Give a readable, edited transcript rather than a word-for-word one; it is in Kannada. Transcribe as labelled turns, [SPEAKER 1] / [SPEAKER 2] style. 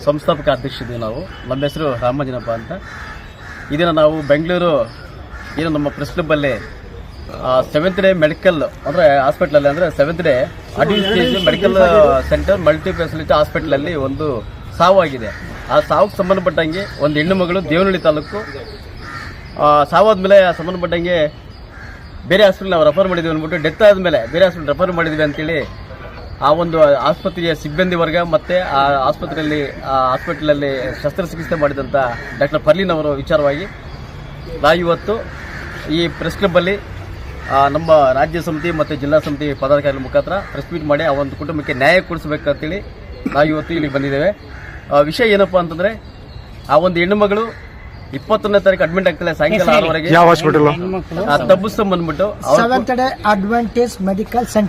[SPEAKER 1] ಸಂಸ್ಥಾಪಕ ಅಧ್ಯಕ್ಷಿದ್ದೀವಿ ನಾವು. ನಮ್ಮ ಹೆಸರು ರಾಮಂಜನಪ್ಪ ಅಂತ. ಇದನ್ನು ನಾವು ಬೆಂಗಳೂರು ಏನು ನಮ್ಮ ಪ್ರೆಸ್ ಕ್ಲಬ್ಬಲ್ಲಿ 7th ಡೇ ಮೆಡಿಕಲ್ ಅಂದರೆ ಹಾಸ್ಪಿಟ್ಲಲ್ಲಿ ಅಂದರೆ 7th day administrative medical centre multi facility ಹಾಸ್ಪಿಟ್ಲಲ್ಲಿ ಒಂದು ಸಾವಾಗಿದೆ. ಆ ಸಾವುಗೆ ಸಂಬಂಧಪಟ್ಟಂಗೆ ಒಂದು ಹೆಣ್ಣು ಮಗಳು ದೇವನಹಳ್ಳಿ ತಾಲೂಕು ಸಾವಾದ್ಮೇಲೆ ಸಂಬಂಧಪಟ್ಟಂಗೆ ಬೇರೆ ಹಾಸ್ಪಿಟಲ್ ನಾವು ರೆಫರ್ ಮಾಡಿದ್ವಿ ಅಂದ್ಬಿಟ್ಟು ಡೆತ್ ಆದಮೇಲೆ ಬೇರೆ ಹಾಸ್ಪಿಟಲ್ ರೆಫರ್ ಮಾಡಿದ್ವಿ ಅಂತೇಳಿ ಆ ಒಂದು ಆಸ್ಪತ್ರೆಯ ಸಿಬ್ಬಂದಿ ವರ್ಗ ಮತ್ತು ಆ ಹಾಸ್ಪಿಟಲಲ್ಲಿ ಶಸ್ತ್ರಚಿಕಿತ್ಸೆ ಮಾಡಿದಂಥ ಡಾಕ್ಟರ್ ಪರ್ಲಿನ್ ಅವರ ವಿಚಾರವಾಗಿ ನಾವಿವತ್ತು ಈ ಪ್ರೆಸ್ ಕ್ಲಬ್ಬಲ್ಲಿ ನಮ್ಮ ರಾಜ್ಯ ಸಮಿತಿ ಮತ್ತು ಜಿಲ್ಲಾ ಸಮಿತಿ ಪದಾಧಿಕಾರಿಗಳ ಮುಖಾಂತರ ಪ್ರೆಸ್ ಮೀಟ್ ಮಾಡಿ ಆ ಒಂದು ಕುಟುಂಬಕ್ಕೆ ನ್ಯಾಯ ಕೊಡಿಸಬೇಕಂತೇಳಿ ನಾವಿವತ್ತು ಇಲ್ಲಿಗೆ ಬಂದಿದ್ದೇವೆ. ವಿಷಯ ಏನಪ್ಪ ಅಂತಂದರೆ ಆ ಒಂದು ಹೆಣ್ಣುಮಗಳು 21ನೇ ತಾರೀಕು ಅಡ್ಮಿಟ್ ಆಗ್ತಾಳೆ ಸಾಯಂಕಾಲ 6 ಗಂಟೆಗೆ.
[SPEAKER 2] ಯಾವ ಹಾಸ್ಪಿಟಲ್?
[SPEAKER 1] ತಬ್ಬಿಸ್ಕೊಂಡ್ ಬಂದ್ಬಿಟ್ಟು
[SPEAKER 3] 7th day advantage medical centre